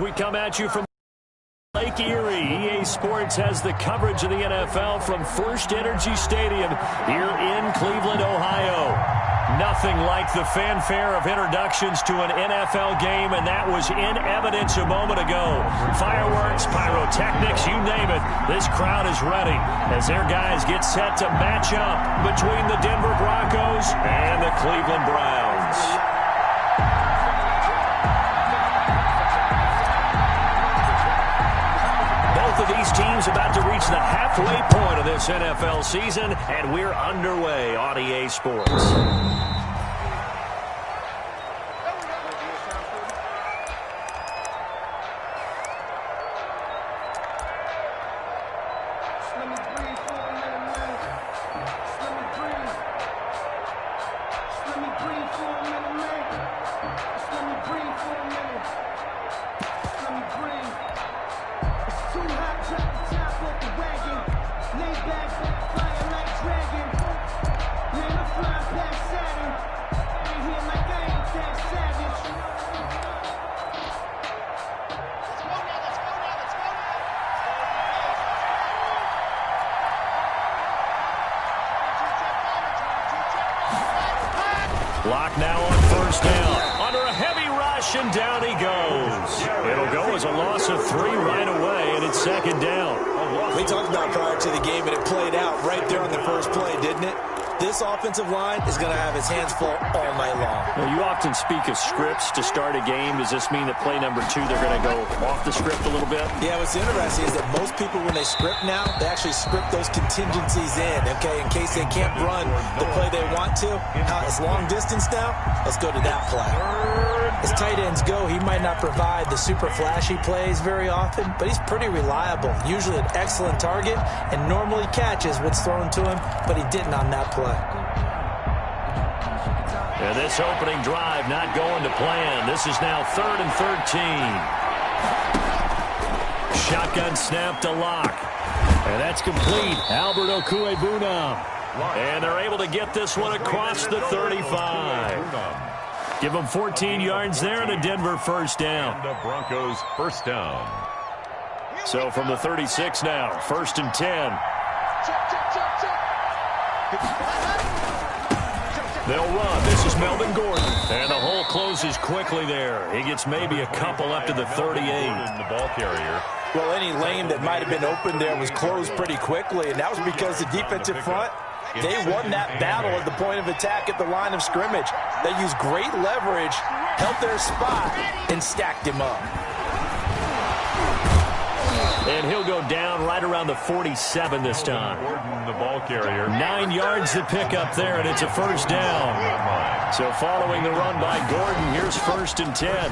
We come at you from Lake Erie. EA Sports has the coverage of the NFL from First Energy Stadium here in Cleveland, Ohio. Nothing like the fanfare of introductions to an NFL game, and that was in evidence a moment ago. Fireworks, pyrotechnics, you name it. This crowd is ready as their guys get set to match up between the Denver Broncos and the Cleveland Browns. Both of these teams about to reach the halfway point of this NFL season, and we're underway on EA Sports. Block now on first down. Under a heavy rush, and down he goes. It'll go as a loss of 3 right away, and it's second down. We talked about prior to the game, and it played out right there on the first play, didn't it? This offensive line is going to have his hands full all night long. Well, you often speak of scripts to start a game. Does this mean that play number 2, they're going to go off the script a little bit? Yeah, what's interesting is that most people, when they script now, they actually script those contingencies in, okay, in case they can't run the play they want to. It's long distance now. Let's go to that play. As tight ends go, he might not provide the super flashy plays very often, but he's pretty reliable, usually an excellent target, and normally catches what's thrown to him, but he didn't on that play. And this opening drive not going to plan. This is now 3rd and 13. Shotgun snap to Locke. And that's complete. Albert Okuebunam. And they're able to get this one across the 35. Give them 14 yards there and a Denver first down. And the Broncos first down. So from the 36 now, 1st and 10. They'll run. This is Melvin Gordon. And the hole closes quickly there. He gets maybe a couple up to the 38. The ball carrier. Well, any lane that might have been open there was closed pretty quickly, and that was because the defensive front, they won that battle at the point of attack at the line of scrimmage. They used great leverage, held their spot, and stacked him up. And he'll go down right around the 47 this time. Gordon, the ball carrier. 9 yards to pick up there, and it's a first down. So following the run by Gordon, here's 1st and 10.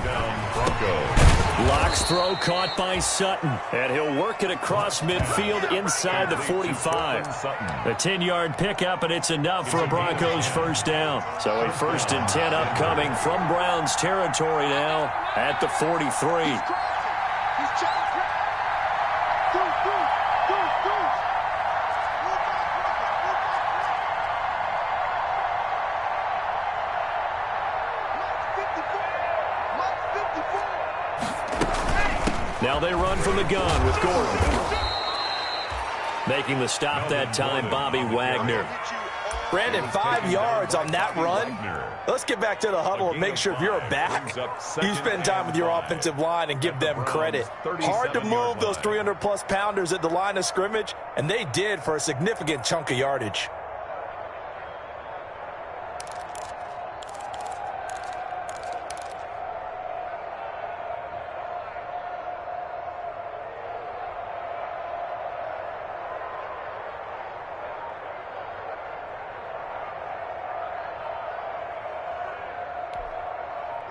Locke's throw caught by Sutton. And he'll work it across midfield inside the 45. A 10-yard pickup, and it's enough for a Broncos first down. So a 1st and 10 upcoming from Browns territory now at the 43. Now they run from the gun with Gordon. Making the stop that time, Bobby Wagner. Brandon, 5 yards on that run. Let's get back to the huddle and make sure if you're a back, you spend time with your offensive line and give them credit. Hard to move those 300-plus pounders at the line of scrimmage, and they did for a significant chunk of yardage.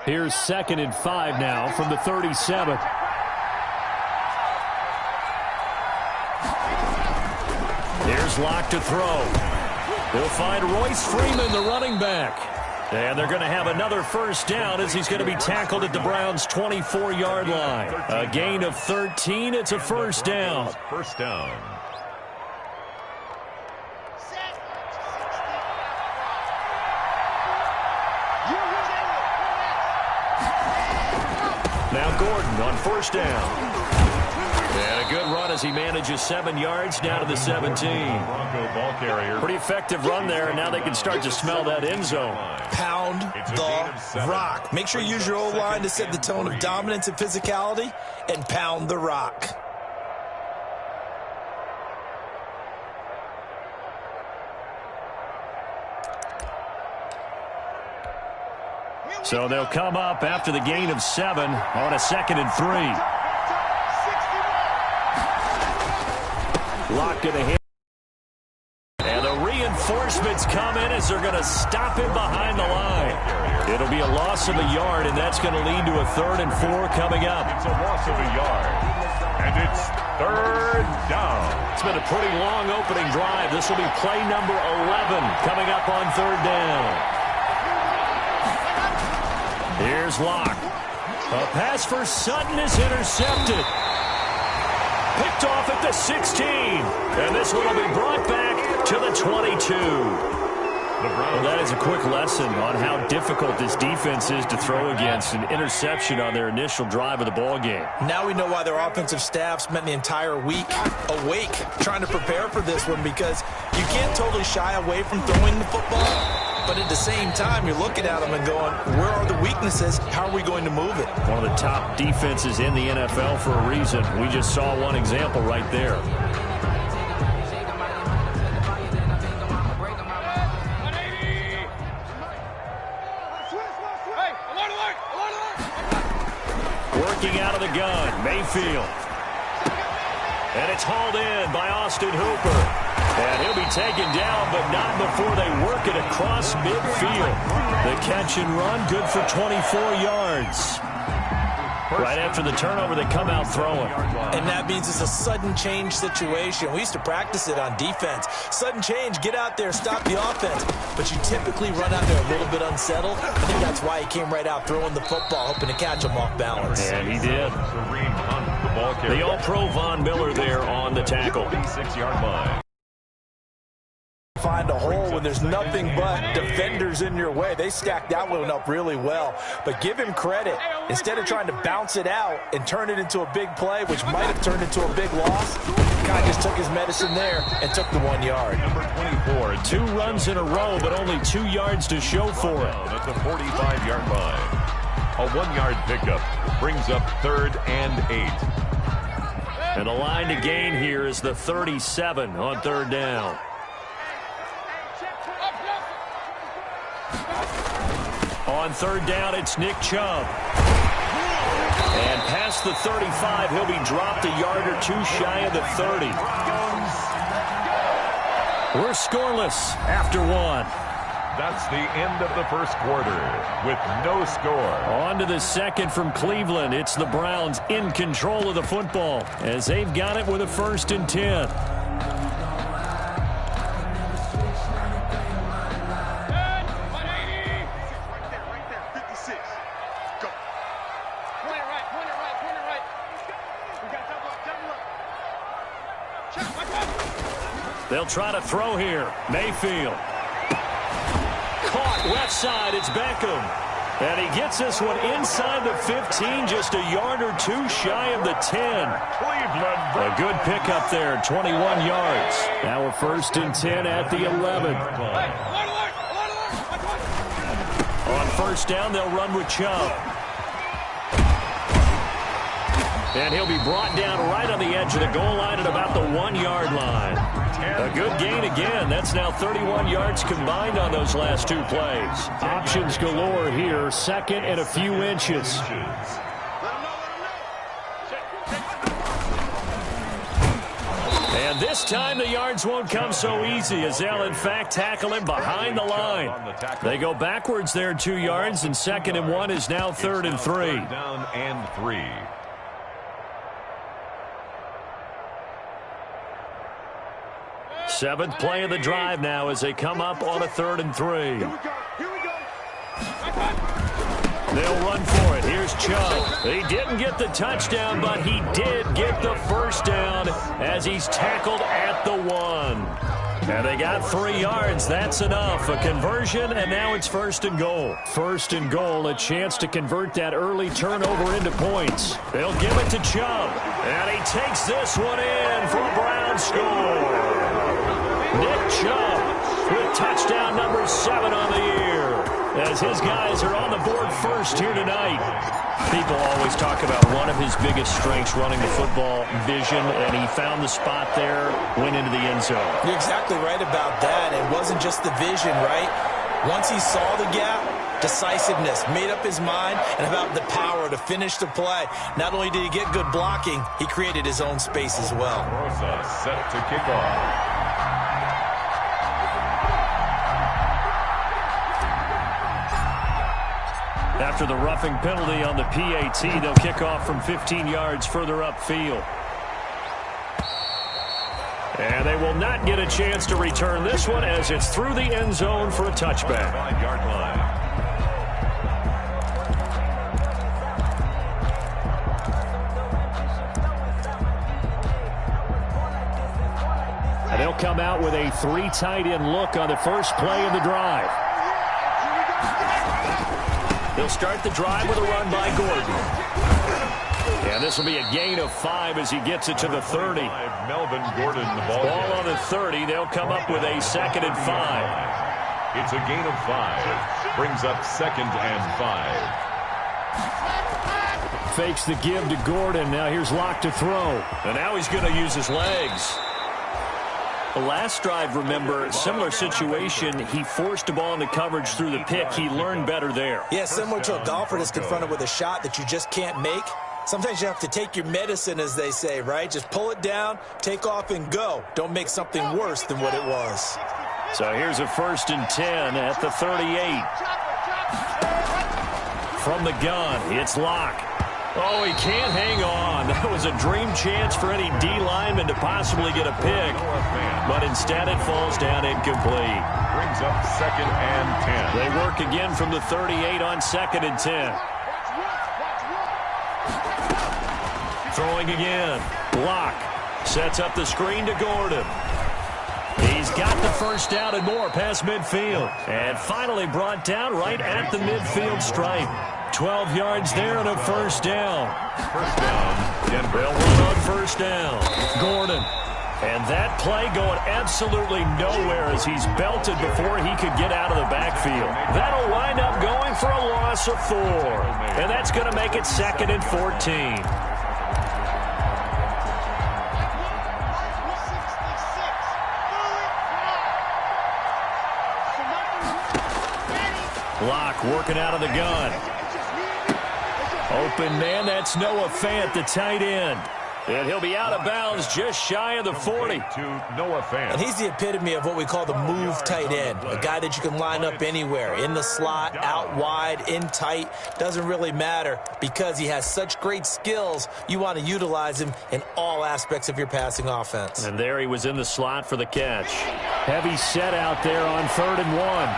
Here's 2nd and 5 now from the 37. Here's Locke to throw. He'll find Royce Freeman, the running back. And they're going to have another first down as he's going to be tackled at the Browns' 24-yard line. A gain of 13. It's a first down. First down. Now Gordon on first down. And a good run as he manages 7 yards down to the 17. Bronco ball carrier. Pretty effective run there, and now they can start to smell that end zone. Pound the rock. Make sure you use your O-line to set the tone of dominance and physicality, and pound the rock. So they'll come up after the gain of 7 on a 2nd and 3. Lock in the hand. And the reinforcements come in as they're going to stop him behind the line. It'll be a loss of a yard, and that's going to lead to a 3rd and 4 coming up. It's a loss of a yard. And it's 3rd down. It's been a pretty long opening drive. This will be play number 11 coming up on 3rd down. Here's Locke. A pass for Sutton is intercepted. Picked off at the 16. And this one will be brought back to the 22. Well, that is a quick lesson on how difficult this defense is to throw against. An interception on their initial drive of the ball game. Now we know why their offensive staff spent the entire week awake trying to prepare for this one, because you can't totally shy away from throwing the football. But at the same time, you're looking at them and going, where are the weaknesses? How are we going to move it? One of the top defenses in the NFL for a reason. We just saw one example right there. Working out of the gun, Mayfield. And it's hauled in by Austin Hooper. And he'll be taken down, but not before they work it across midfield. The catch and run, good for 24 yards. Right after the turnover, they come out throwing. And that means it's a sudden change situation. We used to practice it on defense. Sudden change, get out there, stop the offense. But you typically run out there a little bit unsettled. I think that's why he came right out throwing the football, hoping to catch him off balance. And he did. The All-Pro Von Miller there on the tackle. 46-yard line. Find a hole when there's nothing but defenders in your way. They stacked that one up really well. But give him credit. Instead of trying to bounce it out and turn it into a big play, which might have turned into a big loss, the guy just took his medicine there and took the 1 yard. Number 24, 2 runs in a row, but only 2 yards to show for it. At the 45-yard line. A 1-yard pickup brings up 3rd and 8. And the line to gain here is the 37 on 3rd down. On 3rd down, it's Nick Chubb. And past the 35, he'll be dropped a yard or 2 shy of the 30. We're scoreless after 1. That's the end of the first quarter with no score. On to the 2nd from Cleveland. It's the Browns in control of the football as they've got it with a 1st and 10. They'll try to throw here. Mayfield. Caught left side. It's Beckham. And he gets this one inside the 15, just a yard or 2 shy of the 10. Cleveland. A good pickup there, 21 yards. Now a 1st and 10 at the 11. On 1st down, they'll run with Chubb. And he'll be brought down right on the edge of the goal line at about the 1-yard line. A good gain again. That's now 31 yards combined on those last 2 plays. Options galore here. 2nd and a few inches. And this time the yards won't come so easy as they'll in fact tackle him behind the line. They go backwards there 2 yards, and 2nd and 1 is now 3rd and 3. Down and 3. 7th play of the drive now as they come up on a 3rd and 3. They'll run for it. Here's Chubb. He didn't get the touchdown, but he did get the 1st down as he's tackled at the 1. And they got 3 yards. That's enough. A conversion, and now it's 1st and goal. 1st and goal, a chance to convert that early turnover into points. They'll give it to Chubb. And he takes this one in for a Brown score. Nick Chubb with touchdown number 7 on the year, as his guys are on the board first here tonight. People always talk about one of his biggest strengths, running the football, vision, and he found the spot there, went into the end zone. You're exactly right about that. It wasn't just the vision, right? Once he saw the gap, decisiveness, made up his mind, and about the power to finish the play. Not only did he get good blocking, he created his own space as well. Rosa set to kick off. After the roughing penalty on the PAT, they'll kick off from 15 yards further upfield. And they will not get a chance to return this one, as it's through the end zone for a touchback. 5-yard line. And they'll come out with a 3 tight end look on the first play of the drive. They'll start the drive with a run by Gordon. And this will be a gain of 5 as he gets it to the 30. Melvin Gordon, the ball on the 30. They'll come up with a 2nd and 5. It's a gain of 5. Brings up 2nd and 5. Fakes the give to Gordon. Now here's Locke to throw. And now he's going to use his legs. The last drive, remember, similar situation. He forced the ball into coverage through the pick. He learned better there. Yeah, similar to a golfer that's confronted with a shot that you just can't make. Sometimes you have to take your medicine, as they say, right? Just pull it down, take off, and go. Don't make something worse than what it was. So here's a 1st and 10 at the 38. From the gun, it's Locke. Oh, he can't hang on. That was a dream chance for any D lineman to possibly get a pick. But instead it falls down incomplete. Brings up 2nd and 10. They work again from the 38 on 2nd and 10. Throwing again. Locke sets up the screen to Gordon. He's got the first down and more past midfield. And finally brought down right at the midfield stripe. 12 yards there and a 1st down. 1st down, Denver. They'll run on 1st down. Gordon. And that play going absolutely nowhere as he's belted before he could get out of the backfield. That'll wind up going for a loss of 4. And that's going to make it 2nd and 14. Locke working out of the gun. Open man, that's Noah Fant, the tight end. And he'll be out of bounds just shy of the 40. To Noah Fant. And he's the epitome of what we call the move tight end. A guy that you can line up anywhere. In the slot, out wide, in tight. Doesn't really matter because he has such great skills. You want to utilize him in all aspects of your passing offense. And there he was in the slot for the catch. Heavy set out there on 3rd and 1.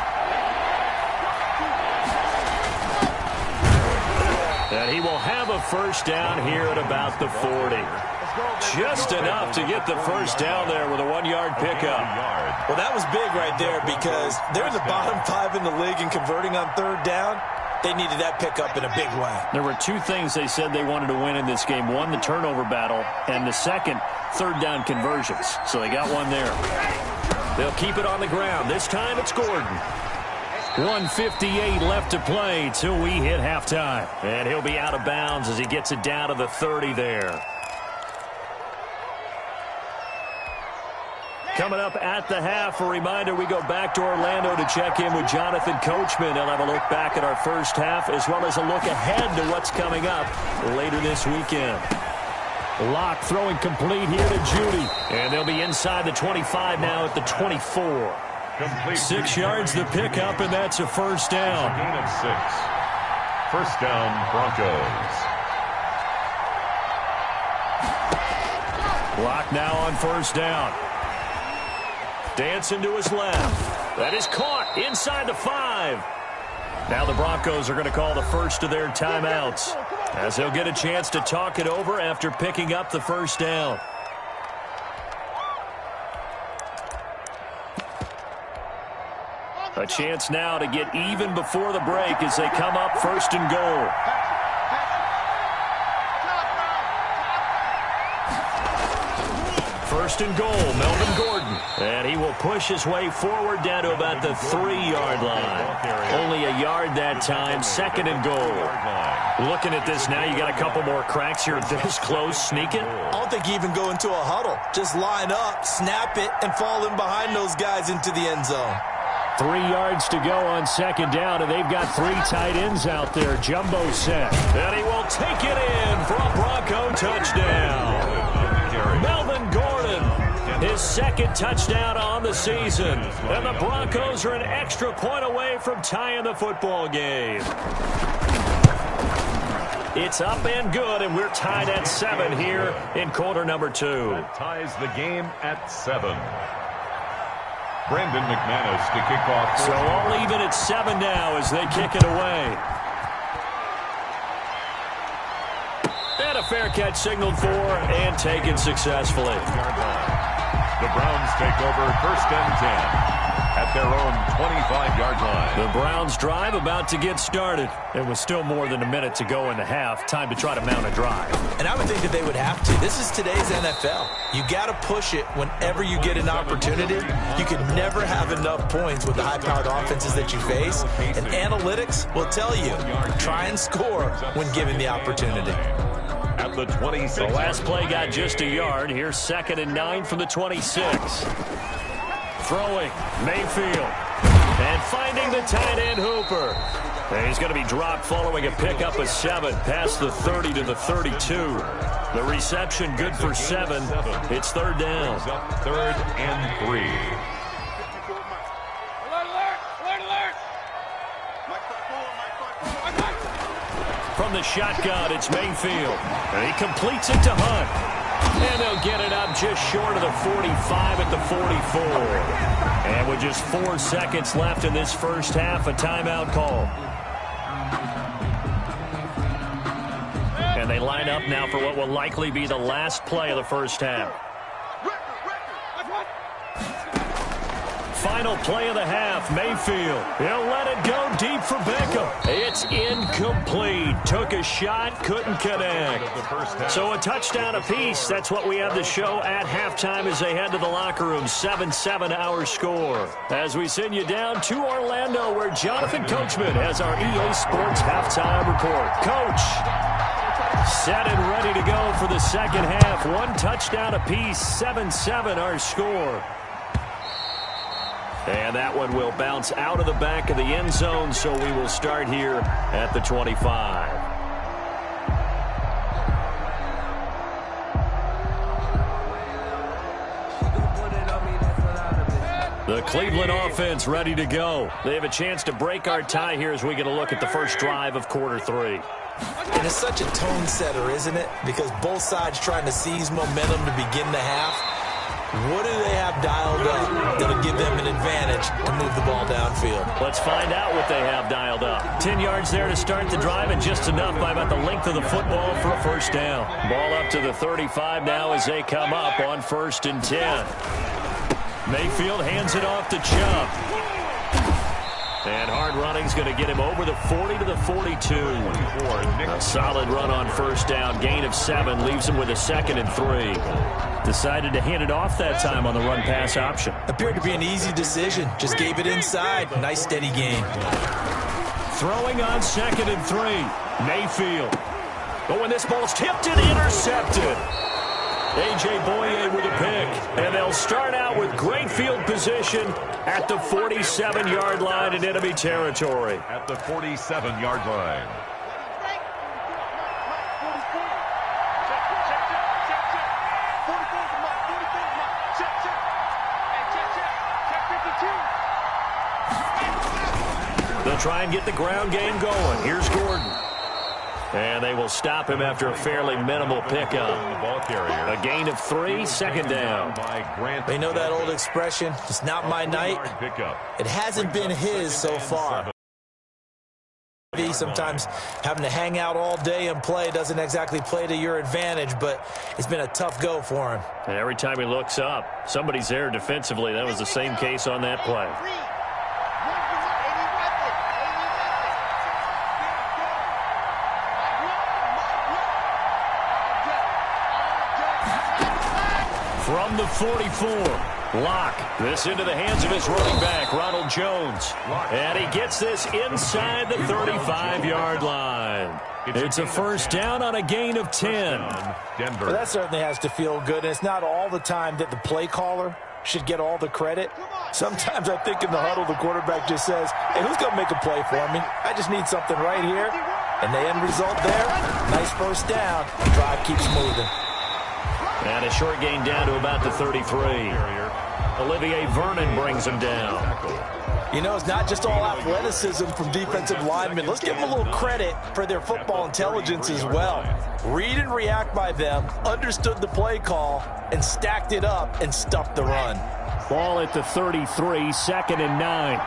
And he will have a 1st down here at about the 40. Just enough to get the 1st down there with a 1-yard pickup. Well, that was big right there because they're in the bottom 5 in the league and converting on 3rd down. They needed that pickup in a big way. There were 2 things they said they wanted to win in this game. One, the turnover battle, and the second, 3rd down conversions. So they got one there. They'll keep it on the ground. This time it's Gordon. 1:58 left to play till we hit halftime. And he'll be out of bounds as he gets it down to the 30 there. Coming up at the half, a reminder, we go back to Orlando to check in with Jonathan Coachman. He'll have a look back at our first half as well as a look ahead to what's coming up later this weekend. Locke throwing complete here to Judy. And they'll be inside the 25 now at the 24. 6 yards the pickup, and that's a 1st down. Gain of 6. 1st down, Broncos. Locke now on 1st down. Dancing to his left. That is caught inside the 5. Now the Broncos are going to call the first of their timeouts as they'll get a chance to talk it over after picking up the 1st down. A chance now to get even before the break as they come up 1st and goal. First and goal, Melvin Gordon. And he will push his way forward down to about the 3-yard line. Only a yard that time, 2nd and goal. Looking at this now, you got a couple more cracks here this close. Sneak it? I don't think you even go into a huddle. Just line up, snap it, and fall in behind those guys into the end zone. 3 yards to go on 2nd down, and they've got 3 tight ends out there. Jumbo set. And he will take it in for a Bronco touchdown. Melvin Gordon, his 2nd touchdown on the season. And the Broncos are an extra point away from tying the football game. It's up and good, and we're tied at 7 here in quarter number 2. That ties the game at 7. Brandon McManus to kick off. So all even at 7 now as they kick it away. And a fair catch signaled for and taken successfully. The Browns take over 1st and 10 at their own 25-yard line. The Browns drive about to get started. It was still more than a minute to go in the half. Time to try to mount a drive. And I would think that they would have to. This is today's NFL. You got to push it whenever you get an opportunity. You can never have enough points with the high-powered offenses that you face. And analytics will tell you, try and score when given the opportunity. At the 26. The last play got just a yard. Here's 2nd and 9 from the 26. Throwing, Mayfield. And finding the tight end, Hooper. And he's going to be dropped following a pickup of 7 past the 30 to the 32. The reception good for 7. It's 3rd down. 3rd and 3. From the shotgun, it's Mayfield. And he completes it to Hunt. And they'll get it up just short of the 45 at the 44. And with just 4 seconds left in this first half, a timeout call. And they line up now for what will likely be the last play of the first half. Final play of the half, Mayfield. He'll let it go deep for Beckham. It's incomplete. Took a shot, couldn't connect. So a touchdown apiece. That's what we have to show at halftime as they head to the locker room. 7-7 our score. As we send you down to Orlando, where Jonathan Coachman has our EA Sports halftime report. Coach, set and ready to go for the second half. 1 touchdown apiece. 7-7 our score. And that one will bounce out of the back of the end zone, so we will start here at the 25. The Cleveland offense ready to go. They have a chance to break our tie here as we get a look at the first drive of quarter 3. And it's such a tone setter, isn't it? Because both sides trying to seize momentum to begin the half. What do they have dialed up that'll give them an advantage to move the ball downfield? Let's find out what they have dialed up. 10 yards there to start the drive, and just enough by about the length of the football for a first down. Ball up to the 35 now as they come up on 1st and 10. Mayfield hands it off to Chubb. And hard running's going to get him over the 40 to the 42. A solid run on first down. Gain of 7 leaves him with a 2nd and 3. Decided to hand it off that time on the run-pass option. Appeared to be an easy decision. Just gave it inside. Nice steady gain. Throwing on 2nd and 3. Mayfield. But when this ball's tipped and intercepted. A.J. Boye with a pick. And they'll start out with great field position at the 47-yard line in enemy territory. At the 47-yard line. They'll try and get the ground game going. Here's Gordon. And they will stop him after a fairly minimal pickup. A gain of 3, 2nd down. They know that old expression, it's not my night. It hasn't been his so far. Sometimes having to hang out all day and play doesn't exactly play to your advantage, but it's been a tough go for him. And every time he looks up, somebody's there defensively. That was the same case on that play. the 44. Lock this into the hands of his running back, Ronald Jones. And he gets this inside the 35-yard line. It's a first down on a gain of 10. Well, that certainly has to feel good. And it's not all the time that the play caller should get all the credit. Sometimes I think in the huddle, the quarterback just says, hey, who's going to make a play for me? I just need something right here. And the end result there, nice first down. The drive keeps moving. And a short gain down to about the 33. Olivier Vernon brings him down. You know, it's not just all athleticism from defensive linemen. Let's give them a little credit for their football intelligence as well. Read and react by them, understood the play call, and stacked it up and stuffed the run. Ball at the 33, 2nd and 9.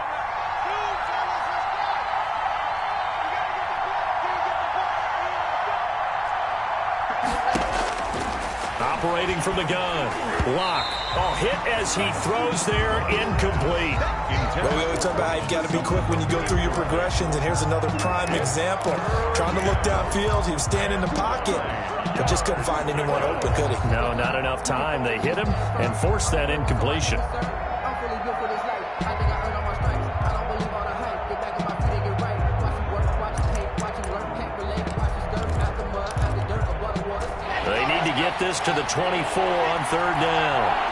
Operating from the gun. Lock. Oh, hit as he throws there, incomplete. Well, we always talk about how you've got to be quick when you go through your progressions, and here's another prime example. Trying to look downfield, he was standing in the pocket, but just couldn't find anyone open, could he? No, not enough time. They hit him and forced that incompletion. They need to get this to the 24 on 3rd down.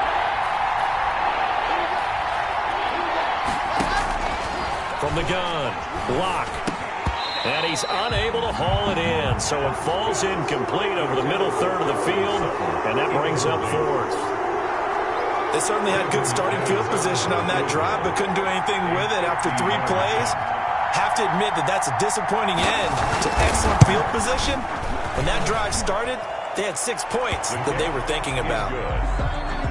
From the gun, Lock. And he's unable to haul it in, so it falls incomplete over the middle third of the field, and that brings up 4th. They certainly had good starting field position on that drive, but couldn't do anything with it after 3 plays. Have to admit that that's a disappointing end to excellent field position. When that drive started, they had 6 points that they were thinking about.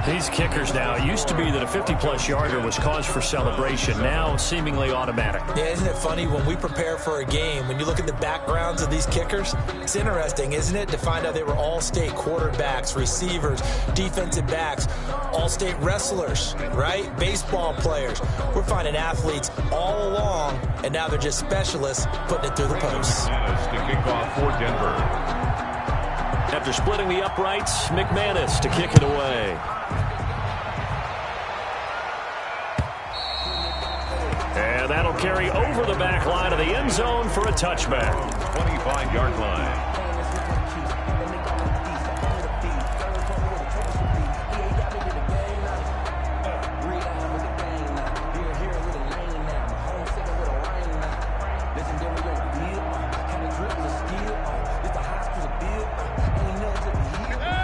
These kickers now, it used to be that a 50-plus yarder was cause for celebration. Now, seemingly automatic. Yeah, isn't it funny when we prepare for a game, when you look at the backgrounds of these kickers, it's interesting, isn't it, to find out they were all-state quarterbacks, receivers, defensive backs, all-state wrestlers, right? Baseball players. We're finding athletes all along, and now they're just specialists putting it through the posts. To kick off for Denver. After splitting the uprights, McManus to kick it away. And that'll carry over the back line of the end zone for a touchback. 25-yard line.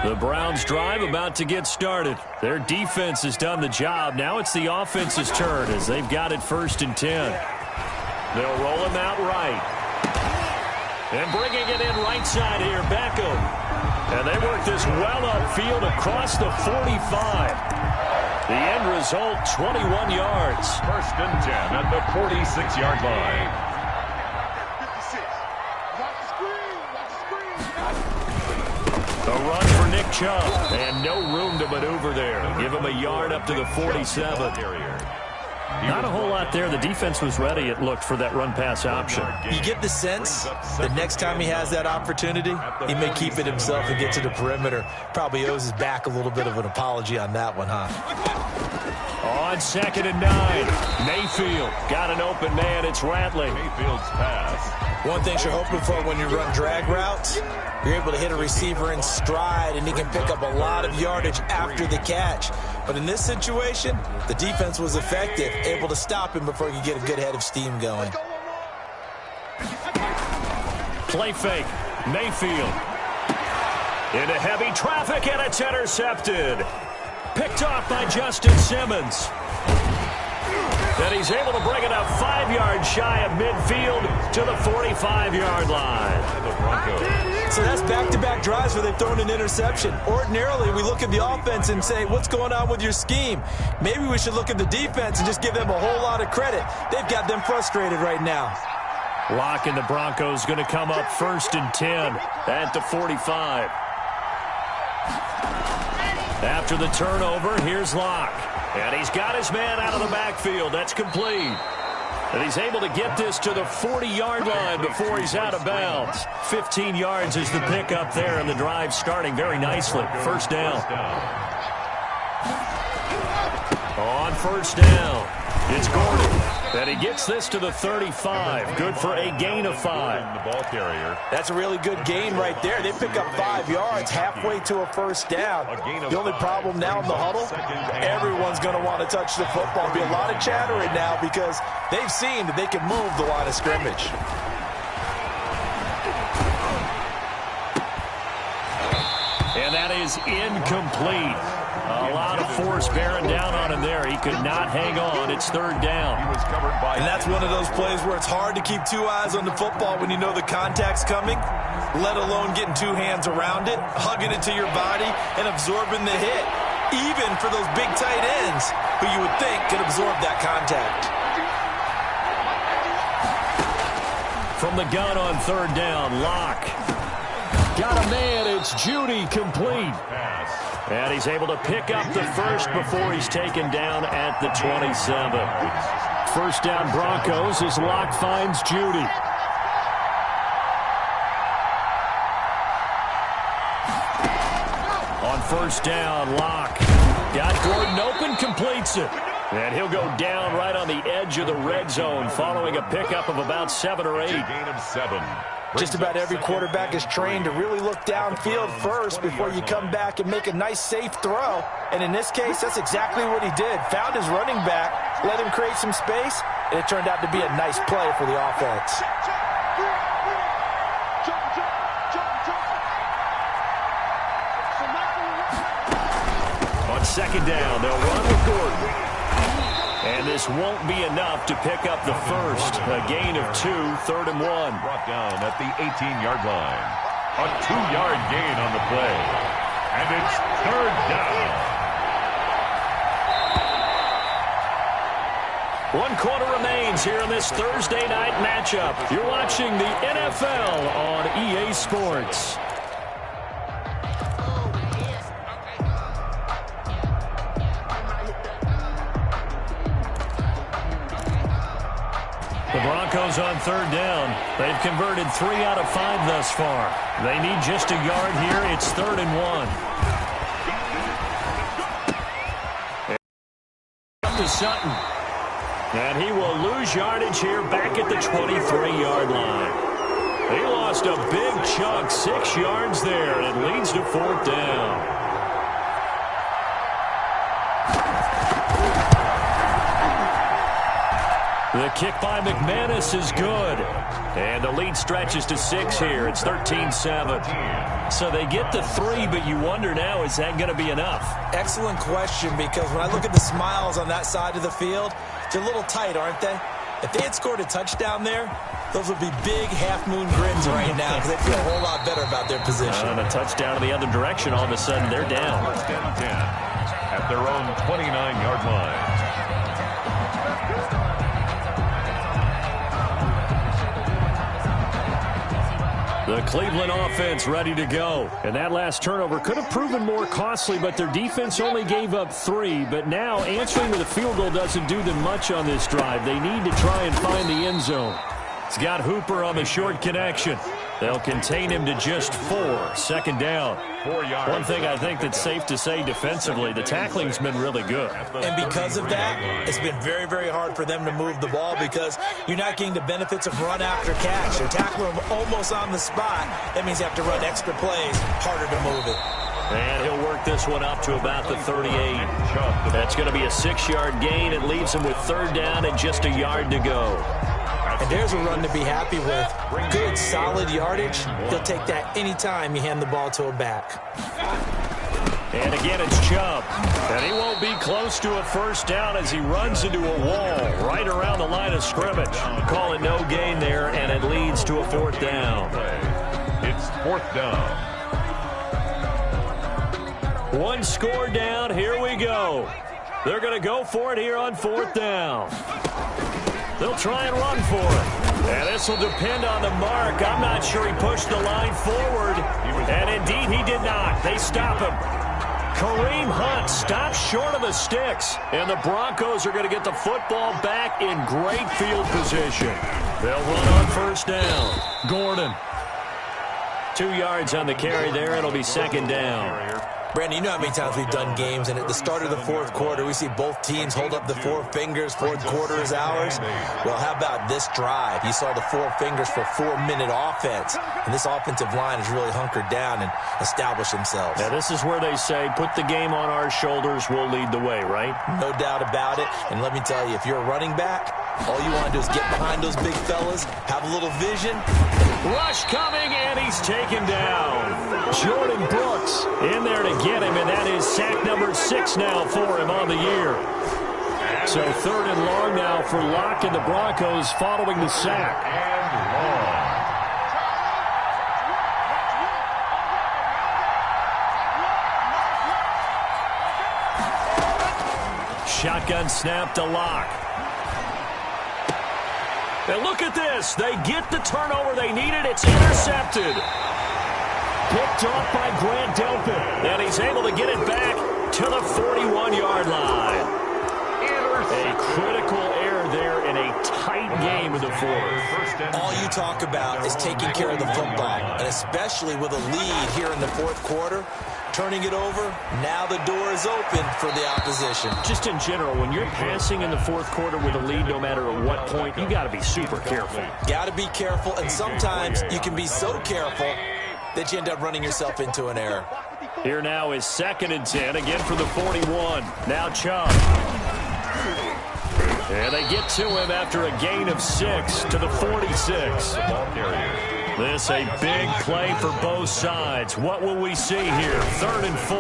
The Browns drive about to get started. Their defense has done the job. Now it's the offense's turn as they've got it 1st and 10. They'll roll him out right. And bringing it in right side here, Beckham. And they work this well upfield across the 45. The end result, 21 yards. 1st and 10 at the 46-yard line. A run for Nick Chubb, and no room to maneuver there. Give him a yard up to the 47. Not a whole lot there. The defense was ready, it looked, for that run-pass option. You get the sense that next time he has that opportunity, he may keep it himself and get to the perimeter. Probably owes his back a little bit of an apology on that one, huh? On 2nd and 9, Mayfield got an open man. It's Ratley. Mayfield's pass. One thing you're hoping for when you run drag routes, you're able to hit a receiver in stride, and he can pick up a lot of yardage after the catch. But in this situation, the defense was effective, able to stop him before he could get a good head of steam going. Play fake. Mayfield. Into heavy traffic, and it's intercepted. Picked off by Justin Simmons. And he's able to bring it up 5 yards shy of midfield to the 45-yard line. So that's back-to-back drives where they've thrown an interception. Ordinarily, we look at the offense and say, what's going on with your scheme? Maybe we should look at the defense and just give them a whole lot of credit. They've got them frustrated right now. Lock and the Broncos going to come up 1st and 10 at the 45. After the turnover, here's Lock. And he's got his man out of the backfield. That's complete. And he's able to get this to the 40-yard line before he's out of bounds. 15 yards is the pickup there, and the drive starting very nicely. 1st down. first down. It's Gordon. And he gets this to the 35. Good for a gain of 5. The ball carrier. That's a really good gain right there. They pick up 5 yards halfway to a first down. The only problem now in the huddle, everyone's going to want to touch the football. There'll be a lot of chattering now because they've seen that they can move the line of scrimmage. And that is incomplete. A lot of force bearing down on him there. He could not hang on. It's third down. He was covered by. And that's one of those plays where it's hard to keep 2 eyes on the football when you know the contact's coming, let alone getting 2 hands around it, hugging it to your body, and absorbing the hit, even for those big tight ends who you would think could absorb that contact. From the gun on third down, Locke. Got a man. It's Judy, complete. And he's able to pick up the first before he's taken down at the 27. First down Broncos as Locke finds Judy. On first down, Locke got Gordon open, completes it. And he'll go down right on the edge of the red zone following a pickup of about 7 or 8. Gain of 7. Just about every quarterback is trained to really look downfield first before you come back and make a nice, safe throw. And in this case, that's exactly what he did. Found his running back, let him create some space, and it turned out to be a nice play for the offense. On second down, they'll run with Gordon. And this won't be enough to pick up the first. A gain of 2, third and 1. Brought down at the 18-yard line. A 2-yard gain on the play. And it's third down. 1 quarter remains here in this Thursday night matchup. You're watching the NFL on EA Sports. The Broncos on third down. They've converted 3 out of 5 thus far. They need just a yard here. It's third and 1. Up to Sutton. And he will lose yardage here back at the 23-yard line. He lost a big chunk, 6 yards there, and it leads to fourth down. The kick by McManus is good. And the lead stretches to 6 here. It's 13-7. So they get the 3, but you wonder now, is that going to be enough? Excellent question, because when I look at the smiles on that side of the field, they're a little tight, aren't they? If they had scored a touchdown there, those would be big half-moon grins right now because they feel a whole lot better about their position. And a touchdown in the other direction, all of a sudden they're down. First and 10 at their own 29-yard line. The Cleveland offense ready to go. And that last turnover could have proven more costly, but their defense only gave up 3. But now answering with a field goal doesn't do them much on this drive. They need to try and find the end zone. It's got Hooper on the short connection. They'll contain him to just 4. Second down. 4 yards. One thing I think that's safe to say defensively, the tackling's been really good. And because of that, it's been very, very hard for them to move the ball because you're not getting the benefits of run after catch. You're tackling them almost on the spot. That means you have to run extra plays, harder to move it. And he'll work this one up to about the 38. That's going to be a 6-yard gain. It leaves him with third down and just a yard to go. And there's a run to be happy with. Good, solid yardage. He'll take that anytime you hand the ball to a back. And again, it's Chubb. And he won't be close to a first down as he runs into a wall right around the line of scrimmage. Call it no gain there, and it leads to a fourth down. It's fourth down. 1 score down. Here we go. They're going to go for it here on fourth down. They'll try and run for it. And this will depend on the mark. I'm not sure he pushed the line forward. And indeed, he did not. They stop him. Kareem Hunt stops short of the sticks. And the Broncos are going to get the football back in great field position. They'll run on first down. Gordon. 2 yards on the carry there. It'll be second down. Brandon, you know how many times we've done games, and at the start of the fourth quarter, we see both teams hold up the four fingers, fourth quarter is ours. Well, how about this drive? You saw the four fingers for 4-minute offense, and this offensive line has really hunkered down and established themselves. Yeah, this is where they say, put the game on our shoulders, we'll lead the way, right? No doubt about it, and let me tell you, if you're a running back, all you want to do is get behind those big fellas, have a little vision. Rush coming, and he's taken down. Jordan Brooks in there to get him, and that is sack number 6 now for him on the year. So 3rd and long now for Locke and the Broncos following the sack. Shotgun snap to Locke. And look at this. They get the turnover they needed. It's intercepted. Picked off by Grant Delpit. And he's able to get it back to the 41-yard line. A critical error there in a tight game in the fourth. All you talk about is taking care of the football, and especially with a lead here in the fourth quarter. Turning it over, now the door is open for the opposition. Just in general, when you're passing in the fourth quarter with a lead, no matter at what point, you got to be super careful. Got to be careful, and sometimes you can be so careful that you end up running yourself into an error. Here now is 2nd and 10, again for the 41. Now Chubb. And they get to him after a gain of 6 to the 46. This a big play for both sides. What will we see here? 3rd and 4.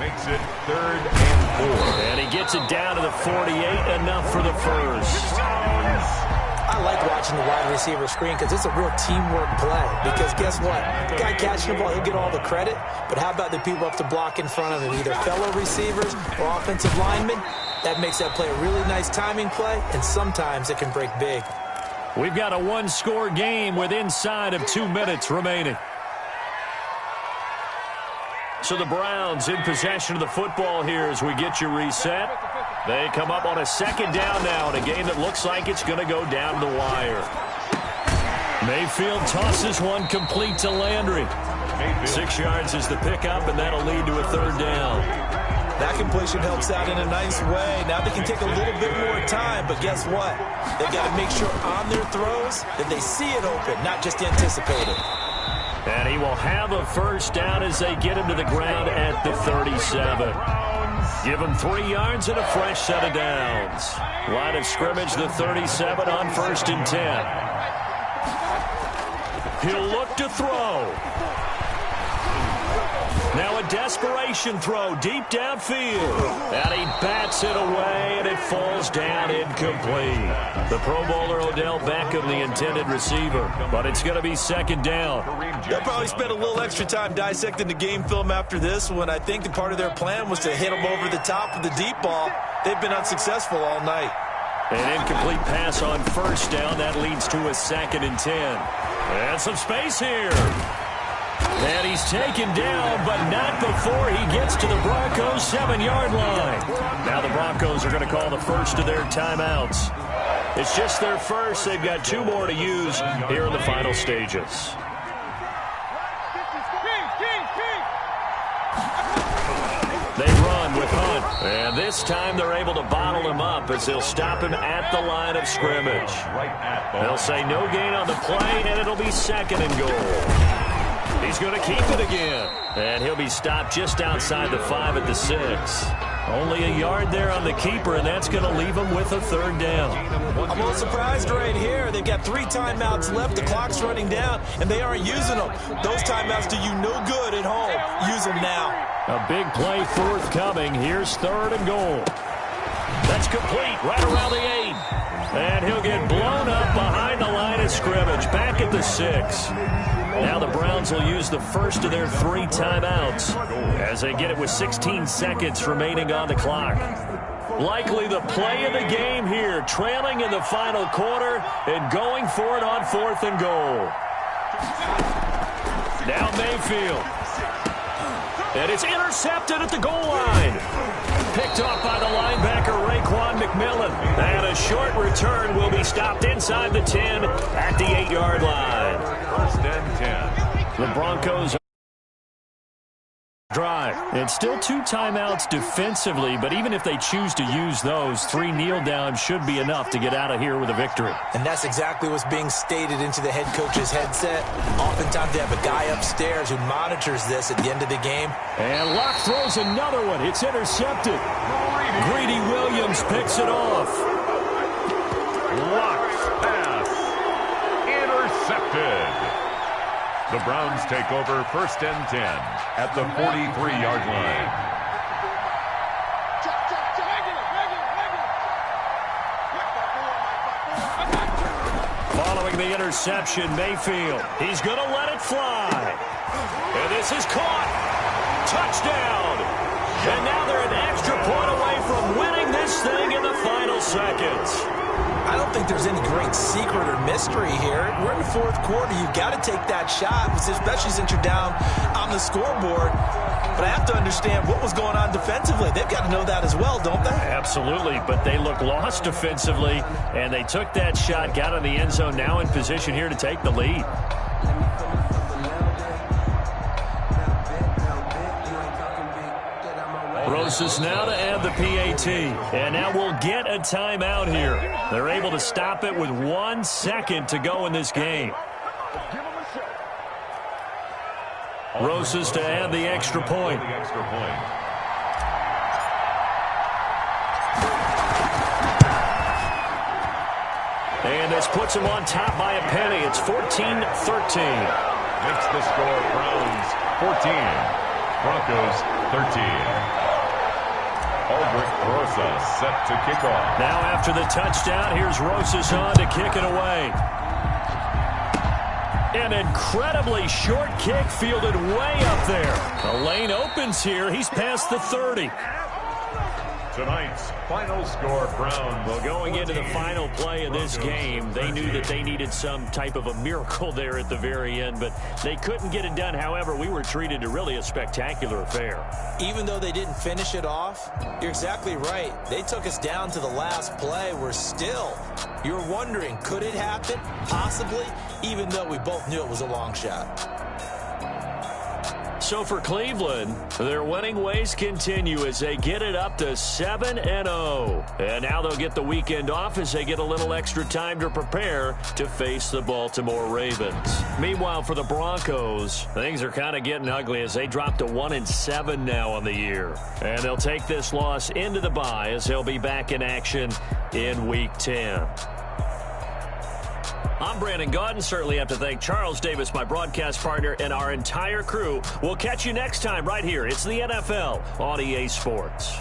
Makes it 3rd and 4. And he gets it down to the 48, enough for the first. I like watching the wide receiver screen because it's a real teamwork play. Because guess what? The guy catching the ball, he'll get all the credit. But how about the people up to block in front of him? Either fellow receivers or offensive linemen. That makes that play a really nice timing play, and sometimes it can break big. We've got a one-score game with inside of 2 minutes remaining. So the Browns in possession of the football here as we get you reset. They come up on a 2nd down now in a game that looks like it's going to go down the wire. Mayfield tosses one complete to Landry. 6 yards is the pickup, and that'll lead to a 3rd down. That completion helps out in a nice way. Now they can take a little bit more time, but guess what? They got to make sure on their throws that they see it open, not just anticipate it. And he will have a 1st down as they get him to the ground at the 37. Give him 3 yards and a fresh set of downs. Line of scrimmage, the 37 on 1st and 10. He'll look to throw. Now a desperation throw deep downfield. And he bats it away, and it falls down incomplete. The Pro Bowler Odell Beckham, the intended receiver. But it's going to be 2nd down. They'll probably spend a little extra time dissecting the game film after this one. I think the part of their plan was to hit them over the top of the deep ball. They've been unsuccessful all night. An incomplete pass on 1st down. That leads to a 2nd and 10. And some space here. And he's taken down, but not before he gets to the Broncos' 7-yard line. Now the Broncos are going to call the first of their timeouts. It's just their first. They've got 2 more to use here in the final stages. They run with Hunt. And this time they're able to bottle him up as they'll stop him at the line of scrimmage. They'll say no gain on the play, and it'll be 2nd and goal. He's going to keep it again. And he'll be stopped just outside the 5 at the 6. Only a yard there on the keeper, and that's going to leave him with a 3rd down. I'm a little surprised right here. They've got 3 timeouts left. The clock's running down, and they aren't using them. Those timeouts do you no good at home. Use them now. A big play forthcoming. Here's 3rd and goal. That's complete right around the 8. And he'll get blown up behind the line of scrimmage. Back at the 6. Now the Browns will use the first of their 3 timeouts as they get it with 16 seconds remaining on the clock. Likely the play of the game here, trailing in the final quarter and going for it on 4th and goal. Now Mayfield. And it's intercepted at the goal line. Picked off by the linebacker, Raekwon McMillan. And a short return will be stopped inside the 10 at the 8-yard line. 1st and 10. The Broncos Drive. It's still 2 timeouts defensively, but even if they choose to use those, 3 kneel downs should be enough to get out of here with a victory. And that's exactly what's being stated into the head coach's headset. Oftentimes they have a guy upstairs who monitors this at the end of the game. And Luck throws another one. It's intercepted. Greedy Williams picks it off. Luck's pass. Intercepted. The Browns take over 1st and 10 at the 43-yard line. Following the interception, Mayfield. He's going to let it fly. And this is caught. Touchdown. And now they're an extra point away from winning this thing in the final seconds. I don't think there's any great secret or mystery here. We're in the 4th quarter. You've got to take that shot, especially since you're down on the scoreboard. But I have to understand what was going on defensively. They've got to know that as well, don't they? Absolutely, but they look lost defensively, and they took that shot, got in the end zone, now in position here to take the lead. Rosas now to add the PAT. And now we'll get a timeout here. They're able to stop it with 1 second to go in this game. Rosas to add the extra point. And this puts them on top by a penny. It's 14-13. Makes the score Browns 14, Broncos 13. Albrecht Rosas set to kick off. Now after the touchdown, here's Rosas on to kick it away. An incredibly short kick fielded way up there. The lane opens here. He's past the 30. Tonight's final score, Browns. Well, going into the final play of this game, they knew that they needed some type of a miracle there at the very end, but they couldn't get it done. However, we were treated to really a spectacular affair. Even though they didn't finish it off, you're exactly right. They took us down to the last play. You're wondering, could it happen? Possibly, even though we both knew it was a long shot. So for Cleveland, their winning ways continue as they get it up to 7-0. And now they'll get the weekend off as they get a little extra time to prepare to face the Baltimore Ravens. Meanwhile, for the Broncos, things are kind of getting ugly as they drop to 1-7 now on the year. And they'll take this loss into the bye as they'll be back in action in Week 10. I'm Brandon Gaudin. Certainly have to thank Charles Davis, my broadcast partner, and our entire crew. We'll catch you next time right here. It's the NFL on EA Sports.